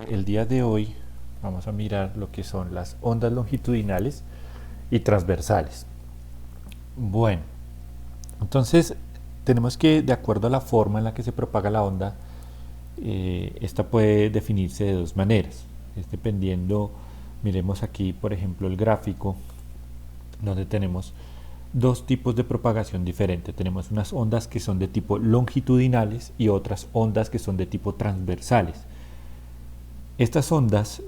El día de hoy vamos a mirar lo que son las ondas longitudinales y transversales. Bueno, entonces tenemos que, de acuerdo a la forma en la que se propaga la onda, esta puede definirse de dos maneras. Es dependiendo, miremos aquí, por ejemplo, el gráfico, donde tenemos dos tipos de propagación diferente. Tenemos unas ondas que son de tipo longitudinales y otras ondas que son de tipo transversales. Estas ondas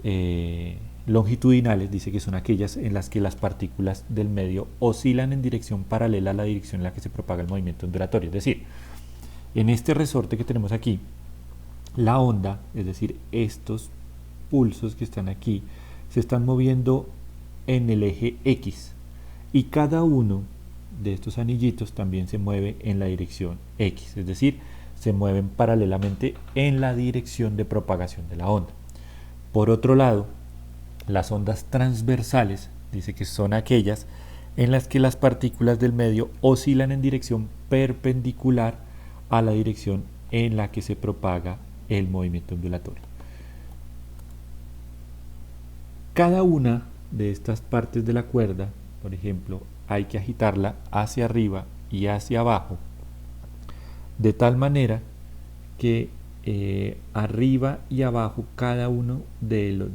longitudinales dice que son aquellas en las que las partículas del medio oscilan en dirección paralela a la dirección en la que se propaga el movimiento ondulatorio. Es decir, en este resorte que tenemos aquí, la onda, es decir, estos pulsos que están aquí, se están moviendo en el eje X y cada uno de estos anillitos también se mueve en la dirección X, es decir, se mueven paralelamente en la dirección de propagación de la onda. Por otro lado, las ondas transversales dice que son aquellas en las que las partículas del medio oscilan en dirección perpendicular a la dirección en la que se propaga el movimiento ondulatorio. Cada una de estas partes de la cuerda, por ejemplo, hay que agitarla hacia arriba y hacia abajo, de tal manera que arriba y abajo cada uno de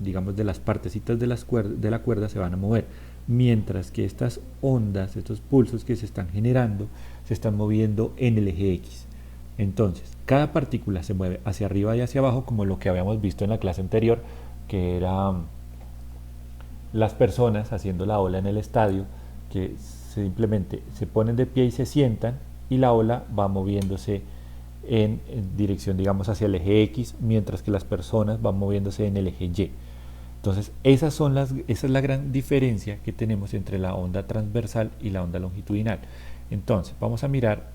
las partecitas de la cuerda se van a mover, mientras que estas ondas, estos pulsos que se están generando, se están moviendo en el eje X. Entonces, cada partícula se mueve hacia arriba y hacia abajo, como lo que habíamos visto en la clase anterior, que era las personas haciendo la ola en el estadio, que simplemente se ponen de pie y se sientan, y la ola va moviéndose en dirección, digamos, hacia el eje X, mientras que las personas van moviéndose en el eje Y. Entonces, esa es la gran diferencia que tenemos entre la onda transversal y la onda longitudinal. Entonces, vamos a mirar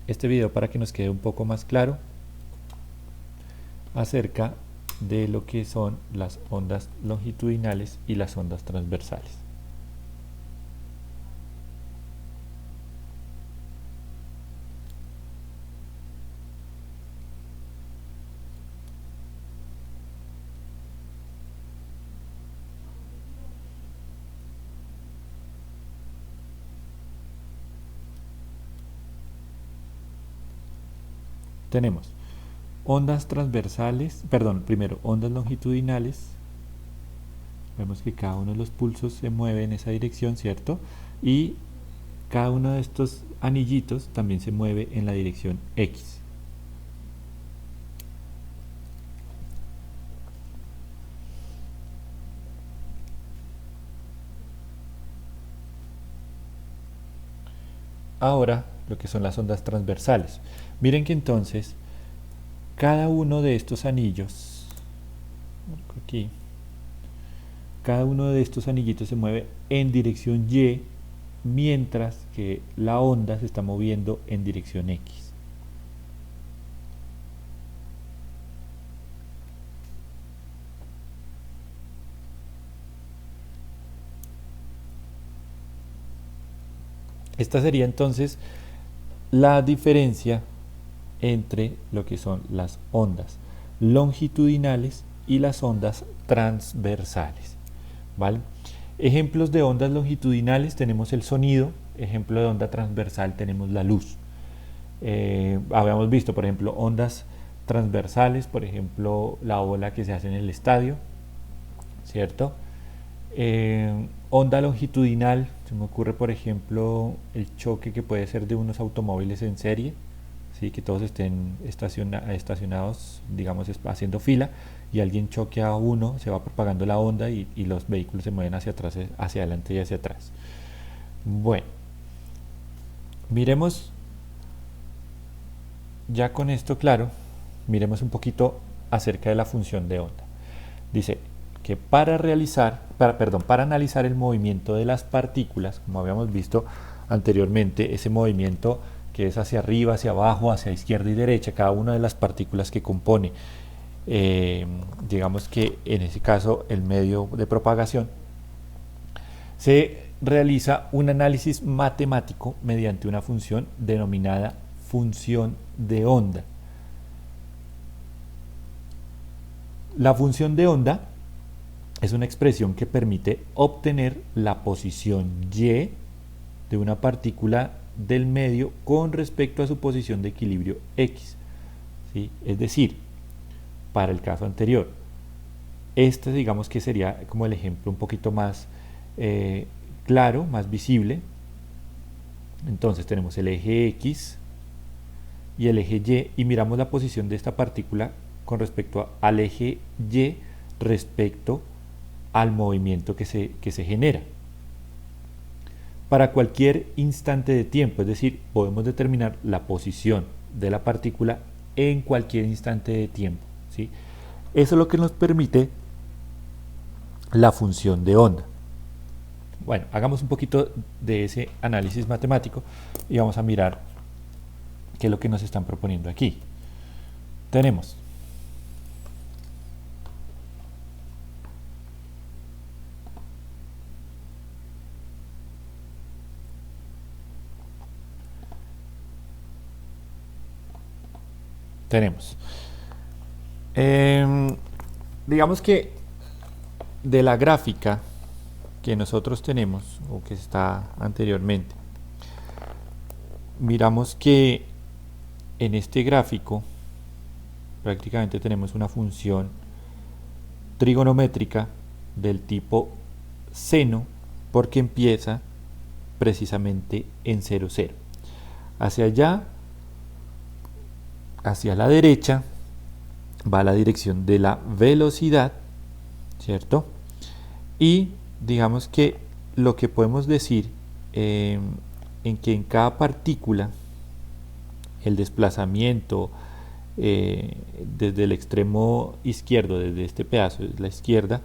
este video para que nos quede un poco más claro acerca de lo que son las ondas longitudinales y las ondas transversales. Tenemos ondas transversales, perdón, primero ondas longitudinales. Vemos que cada uno de los pulsos se mueve en esa dirección, ¿cierto? Y cada uno de estos anillitos también se mueve en la dirección X. Ahora, lo que son las ondas transversales. Miren que entonces, cada uno de estos anillos, aquí, cada uno de estos anillitos se mueve en dirección Y, mientras que la onda se está moviendo en dirección X. Esta sería entonces la diferencia entre lo que son las ondas longitudinales y las ondas transversales, ¿vale? Ejemplos de ondas longitudinales tenemos el sonido, ejemplo de onda transversal tenemos la luz. Habíamos visto, por ejemplo, ondas transversales, por ejemplo, la ola que se hace en el estadio, ¿cierto? Onda longitudinal, se me ocurre, por ejemplo, el choque que puede ser de unos automóviles en serie, ¿sí? Que todos estén estacionados, digamos, haciendo fila, y alguien choque a uno, se va propagando la onda y los vehículos se mueven hacia atrás, hacia adelante y hacia atrás. Bueno, miremos ya con esto claro, miremos un poquito acerca de la función de onda. Dice que para analizar el movimiento de las partículas, como habíamos visto anteriormente, ese movimiento que es hacia arriba, hacia abajo, hacia izquierda y derecha, cada una de las partículas que compone, digamos que en ese caso el medio de propagación, se realiza un análisis matemático mediante una función denominada función de onda. La función de onda es una expresión que permite obtener la posición y de una partícula del medio con respecto a su posición de equilibrio x. ¿Sí? Es decir, para el caso anterior, este digamos que sería como el ejemplo un poquito más claro, más visible. Entonces tenemos el eje x y el eje y miramos la posición de esta partícula con respecto al eje y respecto al movimiento que se genera. Para cualquier instante de tiempo, es decir, podemos determinar la posición de la partícula en cualquier instante de tiempo, ¿sí? Eso es lo que nos permite la función de onda. Bueno, hagamos un poquito de ese análisis matemático y vamos a mirar qué es lo que nos están proponiendo aquí. Tenemos digamos que de la gráfica que nosotros tenemos o que está anteriormente, miramos que en este gráfico prácticamente tenemos una función trigonométrica del tipo seno porque empieza precisamente en 0, 0. Hacia allá, hacia la derecha, va la dirección de la velocidad, ¿cierto? Y digamos que lo que podemos decir en que en cada partícula el desplazamiento desde el extremo izquierdo, desde este pedazo de la izquierda,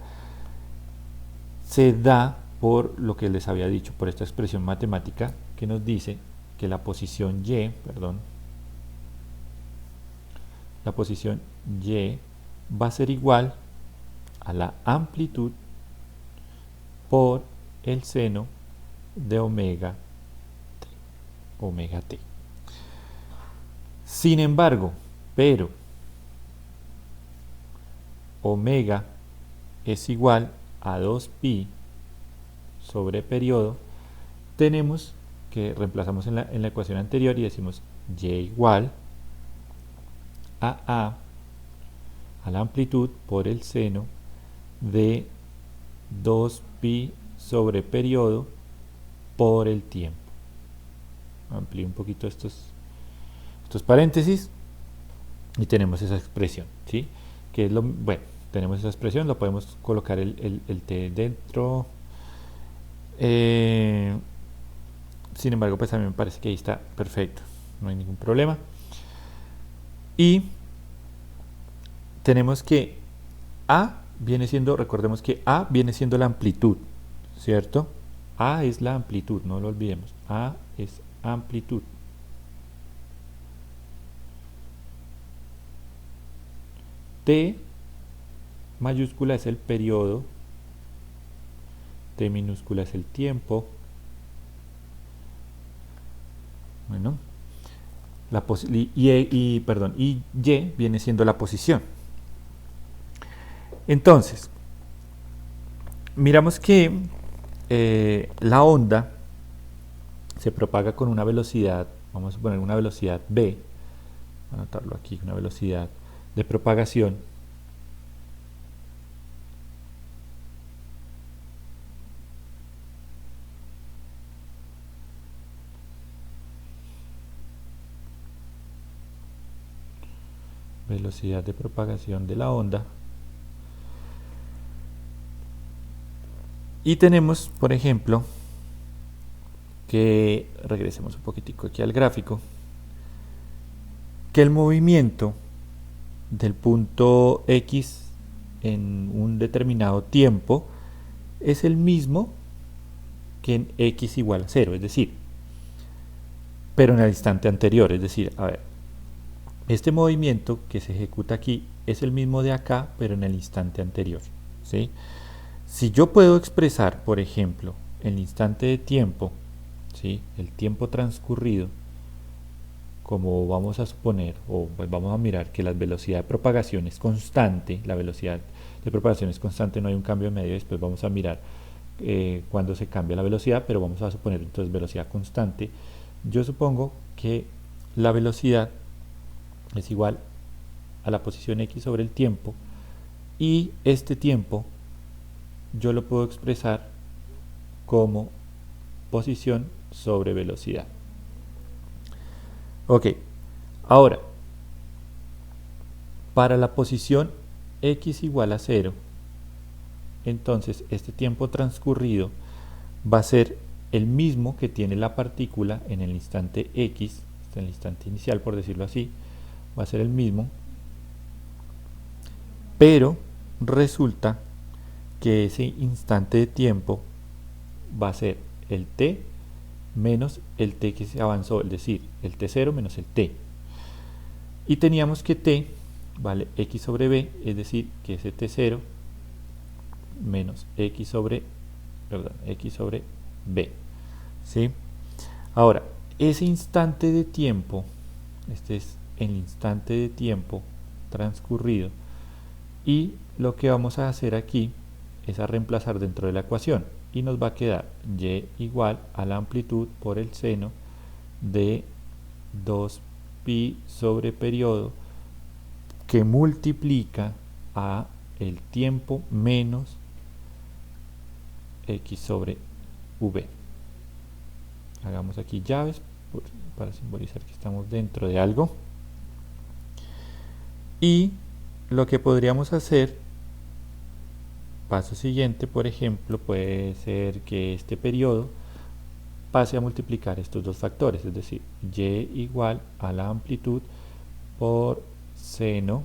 se da por lo que les había dicho, por esta expresión matemática que nos dice que la posición y, la posición y va a ser igual a la amplitud por el seno de omega t. Sin embargo, pero omega es igual a 2pi sobre periodo, tenemos que reemplazamos en la ecuación anterior y decimos y igual a la amplitud por el seno de 2pi sobre periodo por el tiempo. Amplío un poquito estos paréntesis y tenemos esa expresión, ¿sí? Que es bueno, tenemos esa expresión, lo podemos colocar el t dentro. Sin embargo, pues a mí me parece que ahí está perfecto, no hay ningún problema. Y tenemos que A viene siendo, recordemos que A viene siendo la amplitud, ¿cierto? A es la amplitud, no lo olvidemos. A es amplitud. T mayúscula es el periodo, T minúscula es el tiempo. Bueno, y Y viene siendo la posición. Entonces, miramos que la onda se propaga con una velocidad, vamos a poner una velocidad v, voy a anotarlo aquí, una velocidad de propagación de la onda. Y tenemos, por ejemplo, que regresemos un poquitico aquí al gráfico, que el movimiento del punto X en un determinado tiempo es el mismo que en X igual a 0, es decir, pero en el instante anterior, es decir, a ver, este movimiento que se ejecuta aquí es el mismo de acá, pero en el instante anterior, ¿sí? Si yo puedo expresar, por ejemplo, el instante de tiempo, ¿sí? El tiempo transcurrido, como vamos a suponer, o pues vamos a mirar que la velocidad de propagación es constante, la velocidad de propagación es constante, no hay un cambio de medio, después vamos a mirar cuando se cambia la velocidad, pero vamos a suponer entonces velocidad constante. Yo supongo que la velocidad es igual a la posición x sobre el tiempo, y este tiempo yo lo puedo expresar como posición sobre velocidad. Ok, ahora, para la posición x igual a 0, entonces este tiempo transcurrido va a ser el mismo que tiene la partícula en el instante x, en el instante inicial por decirlo así, va a ser el mismo, pero resulta que ese instante de tiempo va a ser el t menos el t que se avanzó, es decir, el t0 menos el t. Y teníamos que t vale x sobre b, es decir, que ese t0 menos x sobre b. ¿Sí? Ahora, ese instante de tiempo, este es el instante de tiempo transcurrido, y lo que vamos a hacer aquí es a reemplazar dentro de la ecuación, y nos va a quedar y igual a la amplitud por el seno de 2pi sobre periodo que multiplica a el tiempo menos x sobre v. Hagamos aquí llaves para simbolizar que estamos dentro de algo. Y lo que podríamos hacer, paso siguiente, por ejemplo, puede ser que este periodo pase a multiplicar estos dos factores, es decir, y igual a la amplitud por seno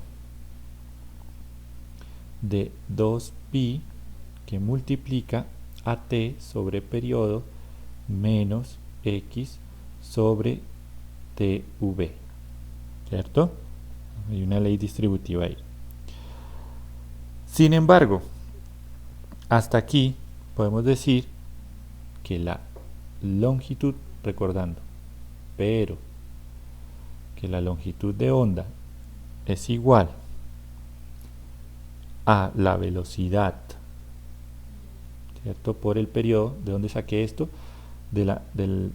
de 2pi que multiplica a t sobre periodo menos x sobre tv, ¿cierto? Hay una ley distributiva ahí. Sin embargo, hasta aquí podemos decir que la longitud, recordando, pero que la longitud de onda es igual a la velocidad, ¿cierto? Por el periodo. ¿De dónde saqué esto? De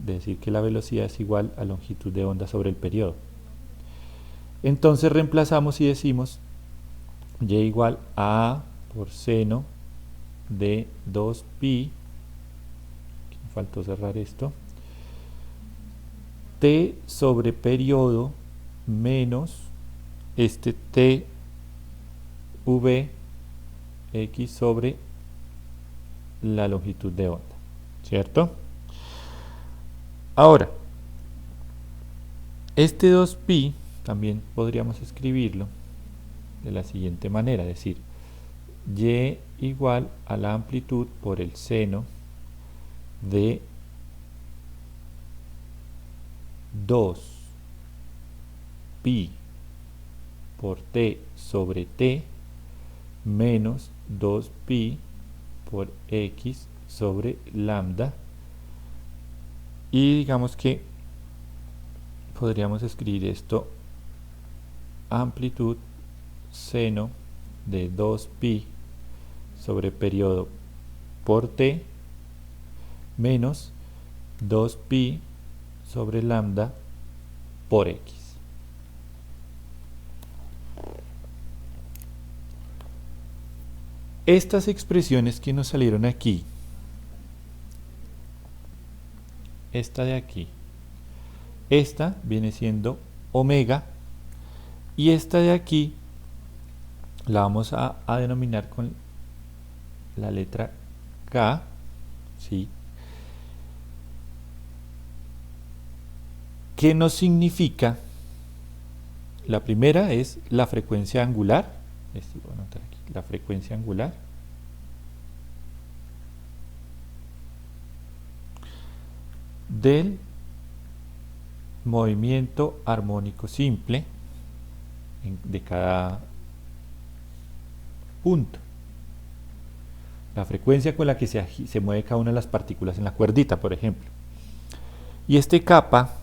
decir que la velocidad es igual a longitud de onda sobre el periodo. Entonces reemplazamos y decimos y igual a por seno de 2pi, me faltó cerrar esto, t sobre periodo menos este t v x sobre la longitud de onda, ¿cierto? Ahora, este 2pi también podríamos escribirlo de la siguiente manera, es decir, y igual a la amplitud por el seno de 2pi por t sobre t menos 2pi por x sobre lambda, y digamos que podríamos escribir esto amplitud seno de 2pi sobre periodo por t menos 2pi sobre lambda por x. Estas expresiones que nos salieron aquí, esta de aquí, esta viene siendo omega, y esta de aquí la vamos a denominar con la letra K, ¿sí? ¿Qué nos significa? La primera es la frecuencia angular, voy a anotar aquí, la frecuencia angular, del movimiento armónico simple de cada punto, la frecuencia con la que se mueve cada una de las partículas en la cuerdita, por ejemplo. Y este kappa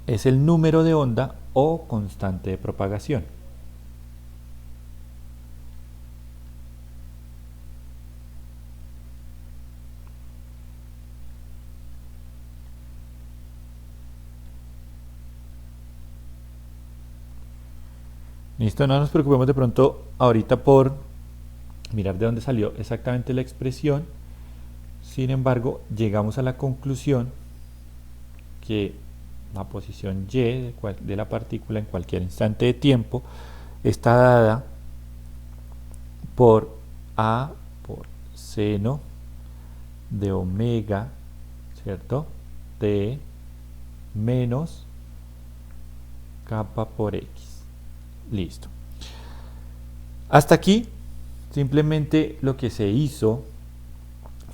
es el número de onda o constante de propagación. Listo, no nos preocupemos de pronto ahorita por mirar de dónde salió exactamente la expresión. Sin embargo, llegamos a la conclusión que la posición y de la partícula en cualquier instante de tiempo está dada por A por seno de omega, ¿cierto? T menos kappa por X. Listo. Hasta aquí, simplemente lo que se hizo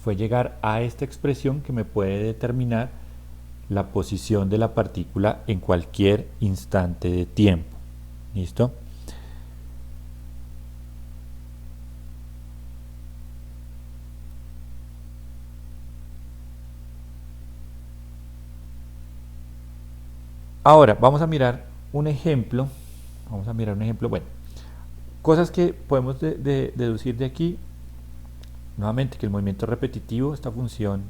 fue llegar a esta expresión que me puede determinar la posición de la partícula en cualquier instante de tiempo. ¿Listo? Ahora, vamos a mirar un ejemplo. Bueno, cosas que podemos deducir de aquí. Nuevamente, que el movimiento repetitivo, esta función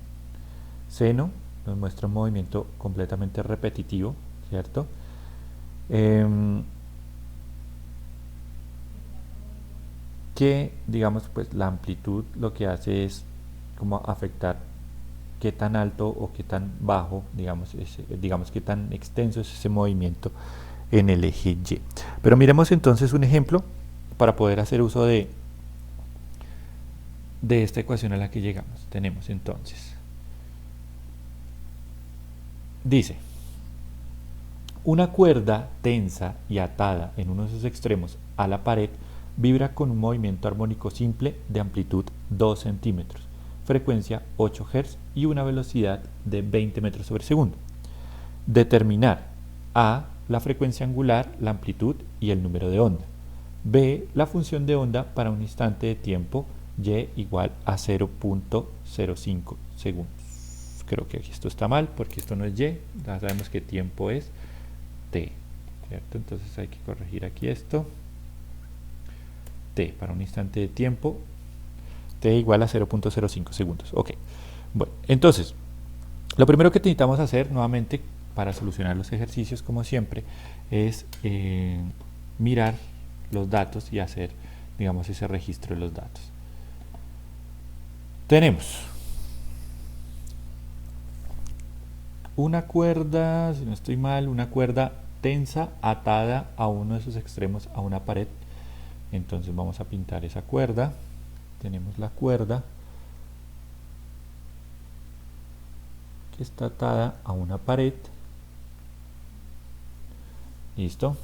seno, nos muestra un movimiento completamente repetitivo, ¿cierto? Que, digamos, pues la amplitud lo que hace es como afectar qué tan alto o qué tan bajo, digamos qué tan extenso es ese movimiento en el eje Y. Pero miremos entonces un ejemplo para poder hacer uso de esta ecuación a la que llegamos. Tenemos entonces, dice, una cuerda tensa y atada en uno de sus extremos a la pared vibra con un movimiento armónico simple de amplitud 2 centímetros, frecuencia 8 Hz y una velocidad de 20 metros sobre segundo. Determinar A, la frecuencia angular, la amplitud y el número de onda. B, la función de onda para un instante de tiempo y igual a 0.05 segundos. Creo que esto está mal porque esto no es y, ya sabemos que tiempo es t, ¿cierto? Entonces hay que corregir aquí esto. T para un instante de tiempo, t igual a 0.05 segundos. Ok, bueno, entonces lo primero que necesitamos hacer nuevamente para solucionar los ejercicios, como siempre, es mirar los datos y hacer, digamos, ese registro de los datos. Tenemos una cuerda, si no estoy mal, una cuerda tensa atada a uno de sus extremos a una pared. Entonces vamos a pintar esa cuerda. Tenemos la cuerda que está atada a una pared. Listo.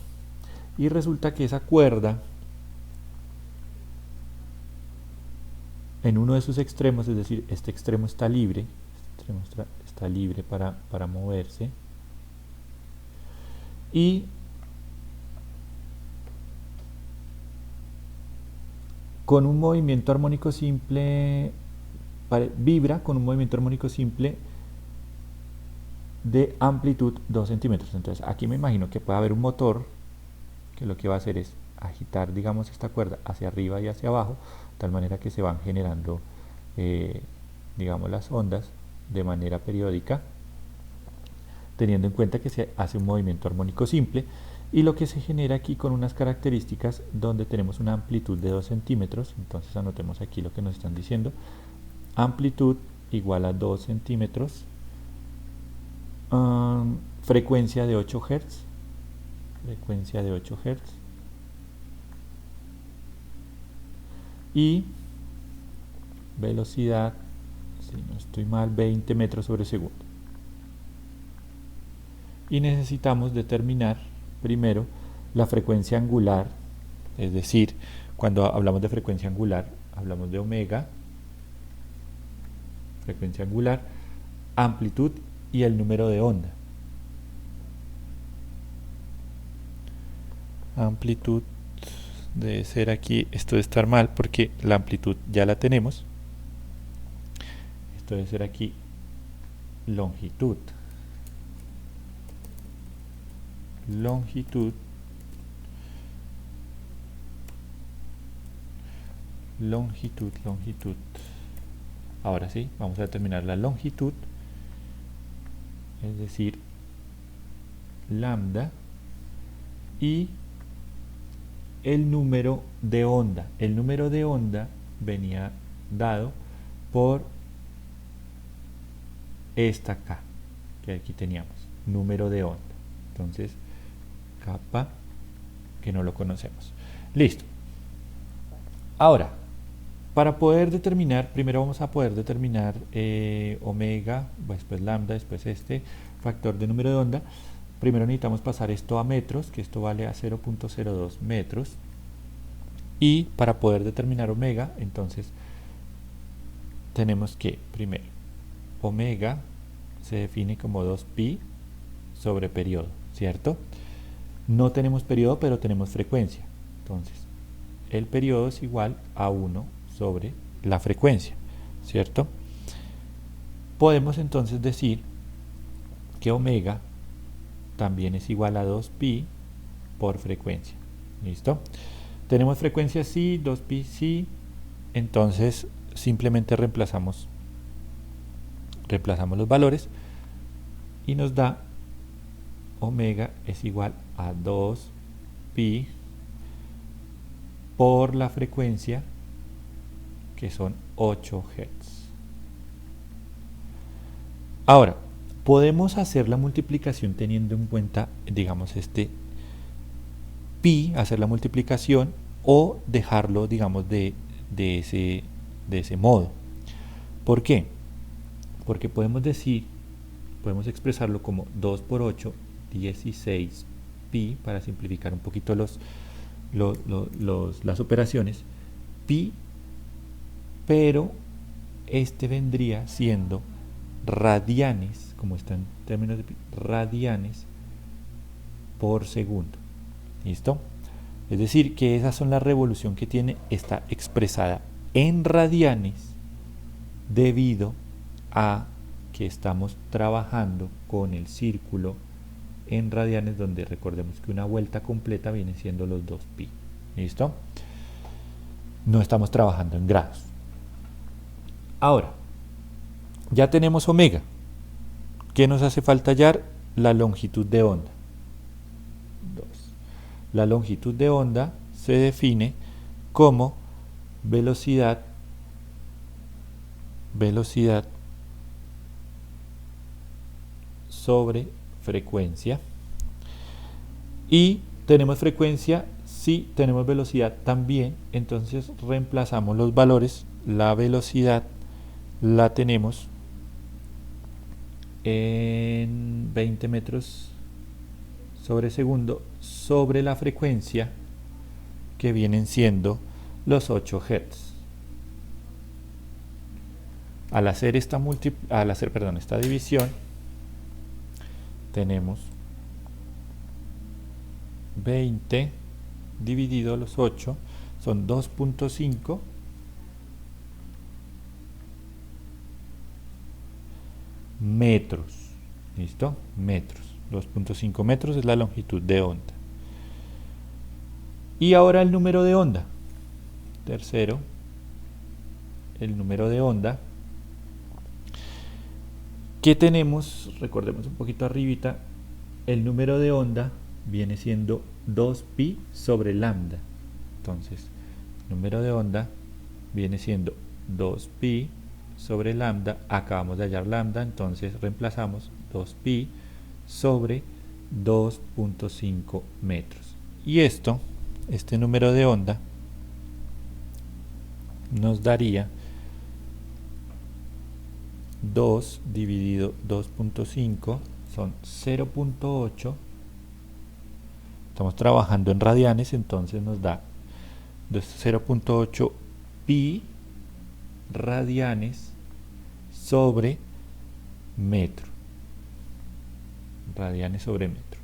Y resulta que esa cuerda en uno de sus extremos, es decir, este extremo está libre, está libre para moverse, y con un movimiento armónico simple, vibra con un movimiento armónico simple de amplitud 2 centímetros. Entonces aquí me imagino que puede haber un motor que lo que va a hacer es agitar, digamos, esta cuerda hacia arriba y hacia abajo, de tal manera que se van generando, digamos, las ondas de manera periódica, teniendo en cuenta que se hace un movimiento armónico simple, y lo que se genera aquí con unas características donde tenemos una amplitud de 2 centímetros. Entonces anotemos aquí lo que nos están diciendo: amplitud igual a 2 centímetros, frecuencia de 8 Hz, y velocidad, si no estoy mal, 20 metros sobre segundo. Y necesitamos determinar primero la frecuencia angular, es decir, cuando hablamos de frecuencia angular hablamos de omega, frecuencia angular, amplitud y el número de onda. Amplitud debe ser aquí, esto debe estar mal porque la amplitud ya la tenemos. Esto debe ser aquí longitud. longitud, longitud. Ahora sí, vamos a determinar la longitud, es decir, lambda, y el número de onda. El número de onda venía dado por esta K, que aquí teníamos, número de onda. Entonces, kappa, que no lo conocemos. Listo. Ahora, para poder determinar, primero vamos a poder determinar omega, después lambda, después este factor de número de onda. Primero necesitamos pasar esto a metros, que esto vale a 0.02 metros. Y para poder determinar omega, entonces tenemos que, primero, omega se define como 2pi sobre periodo, ¿cierto? No tenemos periodo, pero tenemos frecuencia. Entonces, el periodo es igual a 1 sobre la frecuencia, ¿cierto? Podemos entonces decir que omega también es igual a 2pi por frecuencia. ¿Listo? Tenemos frecuencia sí, 2pi sí, entonces simplemente reemplazamos los valores y nos da omega es igual a 2pi por la frecuencia, que son 8 Hz. Ahora, podemos hacer la multiplicación teniendo en cuenta, digamos, este pi, hacer la multiplicación o dejarlo, digamos, de ese modo. ¿Por qué? Porque podemos expresarlo como 2 por 8, 16 pi, para simplificar un poquito las operaciones, pi, pero este vendría siendo radianes, como está en términos de pi, radianes por segundo. ¿Listo? Es decir, que esa son la revolución que tiene, está expresada en radianes debido a que estamos trabajando con el círculo en radianes, donde recordemos que una vuelta completa viene siendo los 2pi. ¿Listo? No estamos trabajando en grados. Ahora, ya tenemos omega. ¿Qué nos hace falta hallar? La longitud de onda. La longitud de onda se define como velocidad sobre frecuencia. Y tenemos frecuencia, sí, tenemos velocidad también, entonces reemplazamos los valores. La velocidad la tenemos en 20 metros sobre segundo sobre la frecuencia, que vienen siendo los 8 Hz. Al hacer esta división, tenemos 20 dividido los 8, son 2.5 metros. ¿Listo? Metros. 2.5 metros es la longitud de onda. Y ahora el número de onda. Tercero, el número de onda. ¿Qué tenemos? Recordemos un poquito arribita. El número de onda viene siendo 2pi sobre lambda. Entonces, el número de onda viene siendo 2pi sobre lambda. Acabamos de hallar lambda, entonces reemplazamos 2pi sobre 2.5 metros. Y este número de onda nos daría 2 dividido 2.5, son 0.8. Estamos trabajando en radianes, entonces nos da 0.8 pi radianes sobre metro. Radianes sobre metro.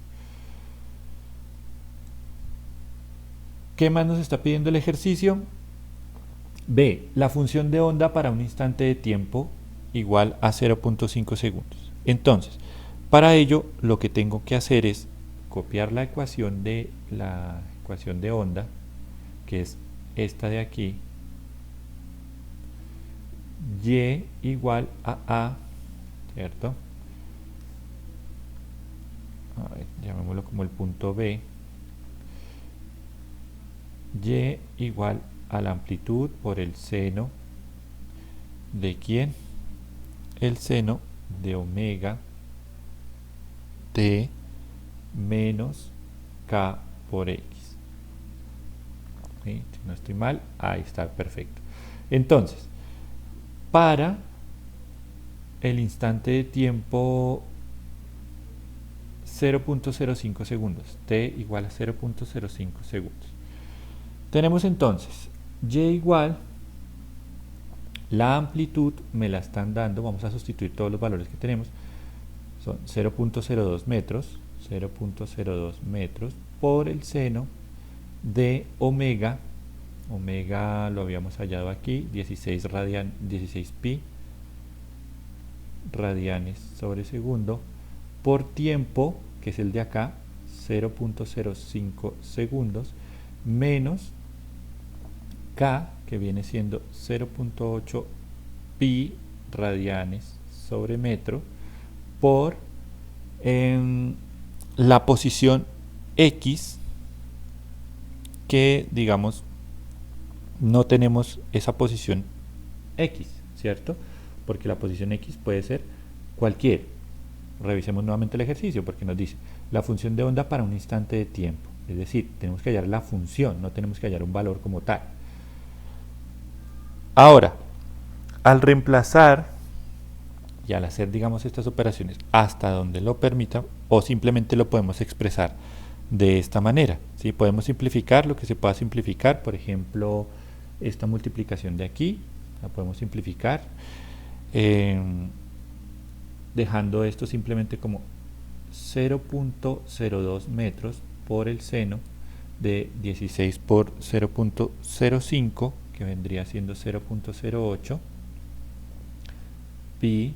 ¿Qué más nos está pidiendo el ejercicio? B. La función de onda para un instante de tiempo igual a 0.5 segundos. Entonces, para ello lo que tengo que hacer es copiar la ecuación de onda, que es esta de aquí, y igual a, ¿cierto? A ver, llamémoslo como el punto B, y igual a la amplitud por el seno de ¿quién? El seno de omega t menos k por x. ¿Sí? Si no estoy mal, ahí está, perfecto. Entonces, para el instante de tiempo 0.05 segundos, t igual a 0.05 segundos. Tenemos entonces y igual, la amplitud me la están dando, vamos a sustituir todos los valores que tenemos, son 0.02 metros, 0.02 metros por el seno de omega, omega lo habíamos hallado aquí, 16 pi radianes sobre segundo, por tiempo, que es el de acá, 0.05 segundos, menos k, que viene siendo 0.8 pi radianes sobre metro, por la posición x, que digamos no tenemos esa posición x, ¿cierto? Porque la posición x puede ser cualquier. Revisemos nuevamente el ejercicio, porque nos dice la función de onda para un instante de tiempo, es decir, tenemos que hallar la función, no tenemos que hallar un valor como tal. Ahora, al reemplazar y al hacer, digamos, estas operaciones hasta donde lo permita, o simplemente lo podemos expresar de esta manera, ¿sí? Podemos simplificar lo que se pueda simplificar, por ejemplo, esta multiplicación de aquí, la podemos simplificar, dejando esto simplemente como 0.02 metros por el seno de 16 por 0.05, que vendría siendo 0.08 pi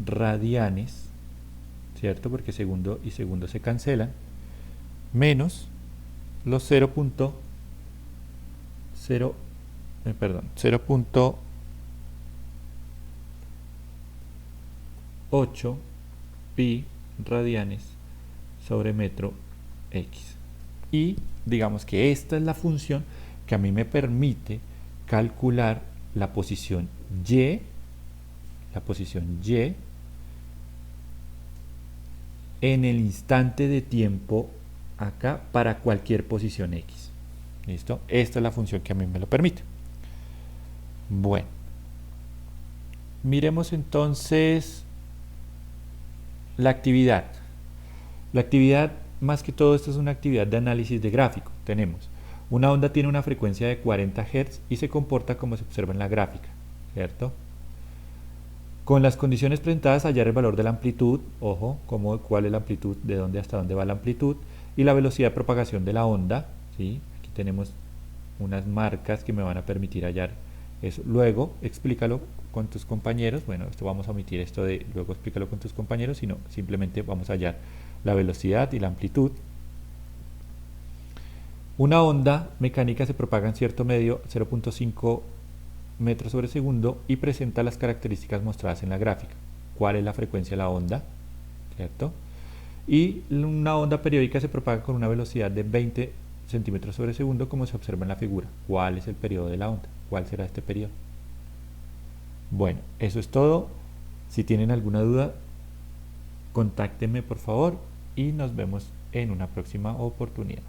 radianes, ¿cierto? Porque segundo y segundo se cancelan, menos los 0.8 pi radianes sobre metro x. Y digamos que esta es la función que a mí me permite calcular la posición y en el instante de tiempo acá para cualquier posición x. ¿Listo? Esta es la función que a mí me lo permite. Bueno, miremos entonces la actividad. La actividad, más que todo, esto es una actividad de análisis de gráfico. Tenemos una onda, tiene una frecuencia de 40 Hz y se comporta como se observa en la gráfica, ¿cierto? Con las condiciones presentadas, hallar el valor de la amplitud, ojo, cuál es la amplitud, de dónde hasta dónde va la amplitud, y la velocidad de propagación de la onda, ¿sí? Aquí tenemos unas marcas que me van a permitir hallar eso. Luego, explícalo con tus compañeros. Bueno, esto vamos a omitir esto de luego explícalo con tus compañeros, sino simplemente vamos a hallar la velocidad y la amplitud. Una onda mecánica se propaga en cierto medio, 0.5 metros sobre segundo, y presenta las características mostradas en la gráfica. ¿Cuál es la frecuencia de la onda? ¿Cierto? Y una onda periódica se propaga con una velocidad de 20 centímetros sobre segundo, como se observa en la figura. ¿Cuál es el periodo de la onda? ¿Cuál será este periodo? Bueno, eso es todo. Si tienen alguna duda, contáctenme por favor y nos vemos en una próxima oportunidad.